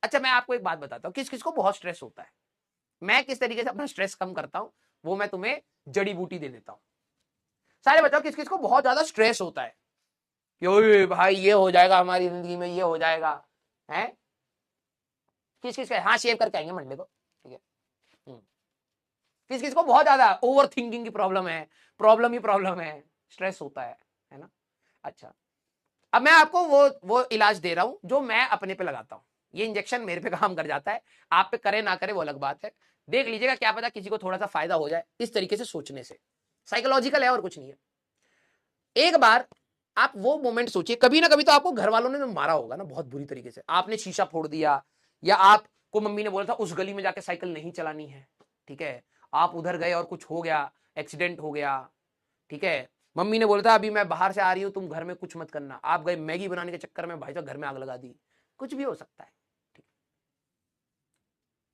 अच्छा मैं आपको एक बात बताता हूँ, किस किस को बहुत स्ट्रेस होता है, मैं किस तरीके से अपना स्ट्रेस कम करता हूँ वो मैं तुम्हें जड़ी बूटी दे देता हूँ। सारे बताओ किस किस को बहुत ज्यादा स्ट्रेस होता है कि ओए भाई ये हो जाएगा हमारी जिंदगी में, ये हो जाएगा है, किस किस का, हाँ शेव करके आएंगे मंडे को, ठीक है। किस किस को बहुत ज्यादा ओवर थिंकिंग की प्रॉब्लम ही प्रॉब्लम है, स्ट्रेस होता है ना। अच्छा अब मैं आपको वो इलाज दे रहा हूं जो मैं अपने पे लगाता हूं, ये इंजेक्शन मेरे पे काम कर जाता है, आप पे करे ना करे वो अलग बात है, देख लीजिएगा क्या पता किसी को थोड़ा सा फायदा हो जाए इस तरीके से सोचने से, साइकोलॉजिकल है और कुछ नहीं है। एक बार आप वो मोमेंट सोचिए, कभी ना कभी तो आपको घर वालों ने मारा होगा ना बहुत बुरी तरीके से, आपने शीशा फोड़ दिया, या आपको मम्मी ने बोला था उस गली में जाके साइकिल नहीं चलानी है, ठीक है, आप उधर गए और कुछ हो गया, एक्सीडेंट हो गया, ठीक है, मम्मी ने बोला था अभी मैं बाहर से आ रही हूं तुम घर में कुछ मत करना, आप गए मैगी बनाने के चक्कर में भाई साहब घर में आग लगा दी, कुछ भी हो सकता है, ठीक।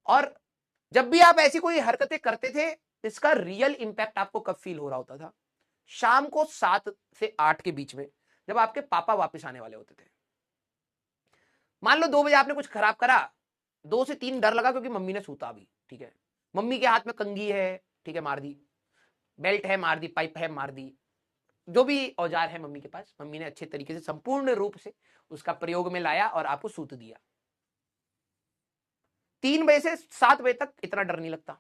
और जब भी आप ऐसी कोई हरकतें करते थे, इसका रियल इंपैक्ट आपको कब फील हो रहा होता था, शाम को 7 से 8 के बीच में, जब आपके पापा वापस आने वाले होते थे। मान लो 2 बजे आपने कुछ खराब करा, 2 से 3 डर लगा क्योंकि मम्मी ने सूता भी, ठीक है, मम्मी के हाथ में कंघी है, ठीक है, मार दी, बेल्ट है मार दी, पाइप है मार दी, जो भी औजार है मम्मी के पास, मम्मी ने अच्छे तरीके से संपूर्ण रूप से उसका प्रयोग में लाया और आपको सूत दिया। 3 बजे से 7 बजे तक इतना डर नहीं लगता,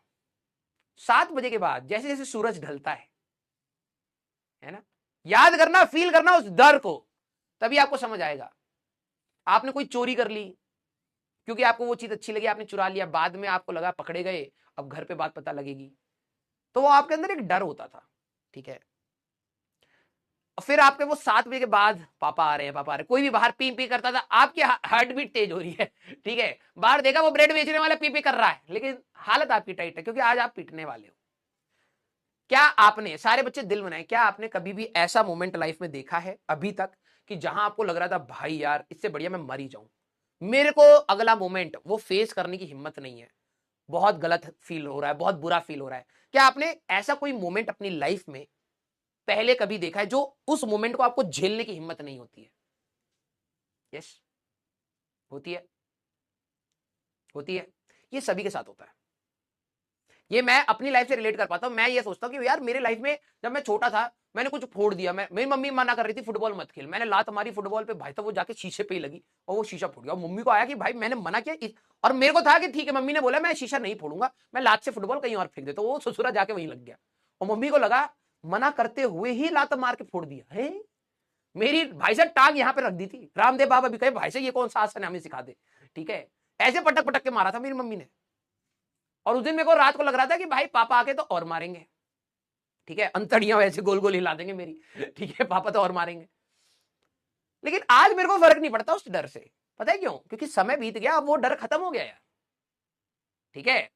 7 बजे के बाद जैसे जैसे सूरज ढलता है ना, याद करना, फील करना उस डर को, तभी आपको समझ आएगा। आपने कोई चोरी कर ली क्योंकि आपको वो चीज अच्छी लगी, आपने चुरा लिया, बाद में आपको लगा पकड़े गए, अब घर पे बात पता लगेगी, तो वो आपके अंदर एक डर होता था, ठीक है। फिर आपके वो 7 बजे के बाद पापा आ रहे हैं, पापा आ रहे हैं, कोई भी बाहर पी पी करता था, आपकी हार्ट बीट तेज हो रही है, ठीक है, बाहर देखा वो ब्रेड बेचने वाला पी पी कर रहा है, लेकिन हालत आपकी टाइट है क्योंकि आज आप पीटने वाले हो। क्या आपने, सारे बच्चे दिल बनाए, क्या आपने कभी भी ऐसा मोमेंट लाइफ में देखा है अभी तक कि जहां आपको लग रहा था भाई यार इससे बढ़िया मैं मर ही जाऊं, मेरे को अगला मोमेंट वो फेस करने की हिम्मत नहीं है, बहुत गलत फील हो रहा है, बहुत बुरा फील हो रहा है, क्या आपने ऐसा कोई मोमेंट अपनी लाइफ में पहले कभी देखा है जो उस मोमेंट को आपको झेलने की हिम्मत नहीं होती है? यस, होती है, होती है, ये सभी के साथ होता है, ये मैं अपनी लाइफ से रिलेट कर पाता हूं। मैं ये सोचता हूं कि यार मेरे लाइफ में जब मैं छोटा था मैंने कुछ फोड़ दिया, मेरी मम्मी मना कर रही थी फुटबॉल मत खेल, मैंने लात मारी फुटबॉल पे भाई, तो वो जाके शीशे पे ही लगी और वो शीशा फूट गया, मम्मी को आया कि भाई मैंने मना किया, और मेरे को था कि ठीक है मम्मी ने बोला मैं शीशा नहीं फोड़ूंगा, मैं लात से फुटबॉल कहीं और फेंक देता, तो वो ससुरा जाके वहीं लग गया, और मम्मी को लगा मना करते हुए ही लात मार के फोड़ दिया है, मेरी भाई साहब टांग यहां पे रख दी थी, रामदेव बाबा भी कहे भाई साहब ये कौन सा आसन है हमें सिखा दे, ठीक है, ऐसे पटक पटक के मारा था मेरी मम्मी ने। और उस दिन मेरे को रात को लग रहा था कि भाई पापा आके तो और मारेंगे, ठीक है, अंतड़ियां वैसे गोल गोल हिला देंगे मेरी, ठीक है, पापा तो और मारेंगे, लेकिन आज मेरे को फर्क नहीं पड़ता उस डर से, पता है क्यों? क्योंकि समय बीत गया, अब वो डर खत्म हो गया यार, ठीक है।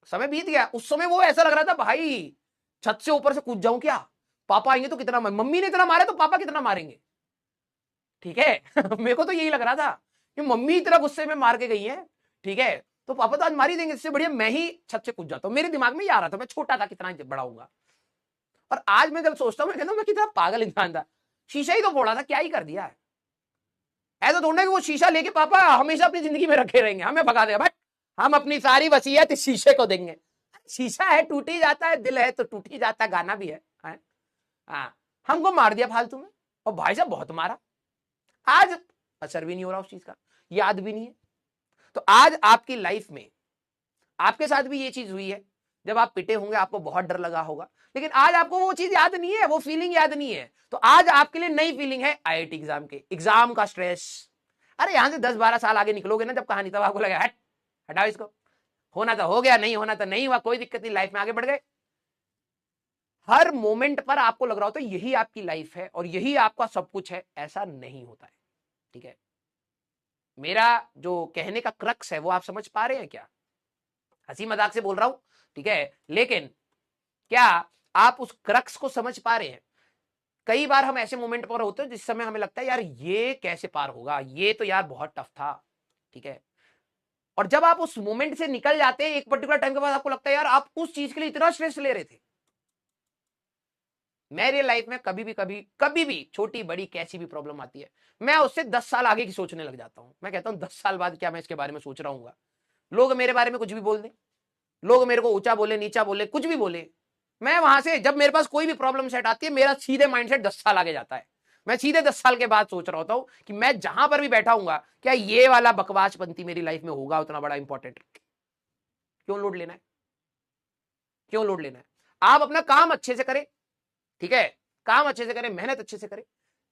समय बीत गया, उस समय वो ऐसा लग रहा था भाई छत से ऊपर से कूद जाऊं क्या, पापा आएंगे तो कितना, मम्मी ने इतना मारे तो पापा कितना मारेंगे, ठीक है। मेरे को तो यही लग रहा था कि मम्मी इतना गुस्से में मार के गई है, ठीक है, तो पापा तो आज मार ही देंगे, इससे बढ़िया मैं ही छत से कूद जाता हूं, मेरे दिमाग में ये आ रहा था, मैं छोटा था कितना बड़ा होऊंगा। और आज मैं जब सोचता हूं मैं कहता हूं मैं कितना पागल इंसान था, शीशा ही तो फोड़ा था, क्या ही कर दिया है, ऐसा थोड़ा कि वो शीशा लेके पापा हमेशा अपनी जिंदगी में रखे रहेंगे, हमें भगा देगा भाई, हम अपनी सारी वसीयत इस शीशे को देंगे, शीशा है टूट ही जाता है, दिल है तो टूट ही जाता है, गाना भी है, हाँ, हमको मार दिया फालतू में, और भाई साहब बहुत मारा, आज असर भी नहीं हो रहा उस चीज का, याद भी नहीं है। तो आज आपकी लाइफ में आपके साथ भी ये चीज हुई है, जब आप पिटे होंगे आपको बहुत डर लगा होगा, लेकिन आज आपको वो चीज याद नहीं है, वो फीलिंग याद नहीं है, तो आज आपके लिए नई फीलिंग है आईआईटी एग्जाम के एग्जाम का स्ट्रेस। अरे यहां से 10-12 साल आगे निकलोगे ना जब कहानी, तब आपको लगेगा हट, हटाओ इसको, होना तो हो गया, नहीं होना तो नहीं हुआ, कोई दिक्कत नहीं, लाइफ में आगे बढ़ गए। हर मोमेंट पर आपको लग रहा हो तो यही आपकी लाइफ है और यही आपका सब कुछ है, ऐसा नहीं होता है, ठीक है। मेरा जो कहने का क्रक्स है वो आप समझ पा रहे हैं क्या? हंसी मजाक से बोल रहा हूं, ठीक है, लेकिन क्या आप उस क्रक्स को समझ पा रहे हैं? कई बार हम ऐसे मोमेंट पर होते हैं जिस समय हमें लगता है यार ये कैसे पार होगा, ये तो यार बहुत टफ था, ठीक है, और जब आप उस मोमेंट से निकल जाते हैं एक पर्टिकुलर टाइम के बाद आपको लगता है यार आप उस चीज के लिए इतना स्ट्रेस ले रहे थे, मेरे लाइफ में कभी भी छोटी बड़ी कैसी भी प्रॉब्लम आती है, मैं उससे 10 साल आगे की सोचने लग जाता हूं। मैं कहता हूं 10 साल बाद क्या मैं इसके बारे में सोच रहा हूँ। लोग मेरे बारे में कुछ भी बोल दें, लोग मेरे को ऊंचा बोले नीचा बोले कुछ भी बोले, मैं वहां से जब मेरे पास कोई भी प्रॉब्लम सेट आती है, मेरा सीधे माइंडसेट 10 साल आगे जाता है। मैं सीधे 10 साल के बाद सोच रहा होता हूं कि मैं जहां पर भी बैठा हूंगा, क्या ये वाला बकवासपंती मेरी लाइफ में होगा उतना बड़ा इंपॉर्टेंट? क्यों लोड लेना है? क्यों लोड लेना है? आप अपना काम अच्छे से करें, ठीक है, काम अच्छे से करें, मेहनत अच्छे से करें,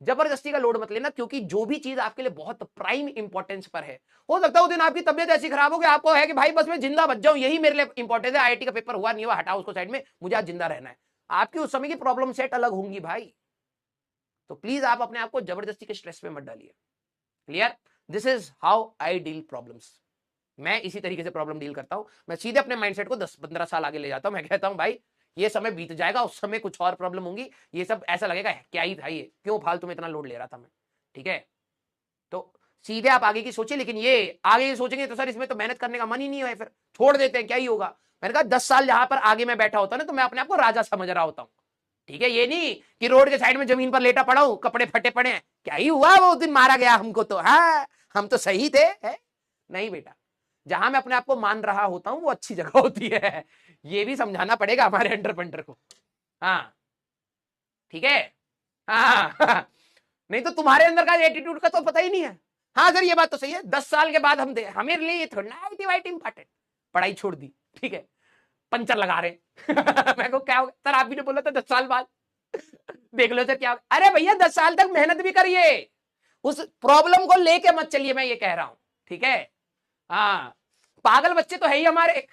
जबरदस्ती का लोड मत लेना। क्योंकि जो भी चीज आपके लिए बहुत प्राइम इंपॉर्टेंस पर है, हो सकता है उस दिन आपकी तबियत ऐसी खराब हो कि आपको है कि भाई बस मैं जिंदा बच जाऊं, यही मेरे लिए इंपॉर्टेंट है, आईआईटी का पेपर हुआ नहीं हुआ हटाओ उसको साइड में, मुझे आज जिंदा रहना है। आपकी उस समय की प्रॉब्लम सेट अलग होंगी भाई। तो प्लीज आप अपने आप को जबरदस्ती के स्ट्रेस में मत डालिए। Clear? This is how I deal problems. मैं इसी तरीके से प्रॉब्लम डील करता हूं। मैं सीधे अपने माइंडसेट को 10-15 साल आगे ले जाता हूं। मैं कहता हूं भाई ये समय बीत जाएगा, उस समय कुछ और प्रॉब्लम होंगी, ये सब ऐसा लगेगा क्या ही था ये, क्यों फालतू में इतना लोड ले रहा था मैं। ठीक है, तो सीधे आप आगे की सोचिए। लेकिन ये आगे की सोचेंगे तो सर इसमें तो मेहनत करने का मन ही नहीं है, फिर छोड़ देते हैं, क्या ही होगा। मैंने कहा 10 साल जहां पर आगे मैं बैठा होता ना, तो मैं अपने आप को राजा समझ रहा होता हूं। ठीक है, ये नहीं कि रोड के साइड में जमीन पर लेटा पड़ा हूं, कपड़े फटे पड़े हैं, क्या ही हुआ वो दिन मारा गया हमको तो, हाँ हम तो सही थे, है? नहीं बेटा, जहां मैं अपने आप को मान रहा होता हूं वो अच्छी जगह होती है। ये भी समझाना पड़ेगा हमारे अंडर पंडर को। हाँ ठीक है, हाँ नहीं तो तुम्हारे अंदर का एटीट्यूड का तो पता ही नहीं है। हाँ सर ये बात तो सही है, 10 साल के बाद हम दे हमें लिए ये थोड़ा आईटी वाईटी इंपॉर्टेंट, पढ़ाई छोड़ दी, ठीक है, पंचर लगा रहे मैं को क्या हो सर, आप भी ने बोला था 10 साल बाद देख लो सर क्या। अरे भैया 10 साल तक मेहनत भी करिए, उस प्रॉब्लम को लेके मत चलिए, मैं ये कह रहा हूं। ठीक है, हाँ पागल बच्चे तो है ही हमारे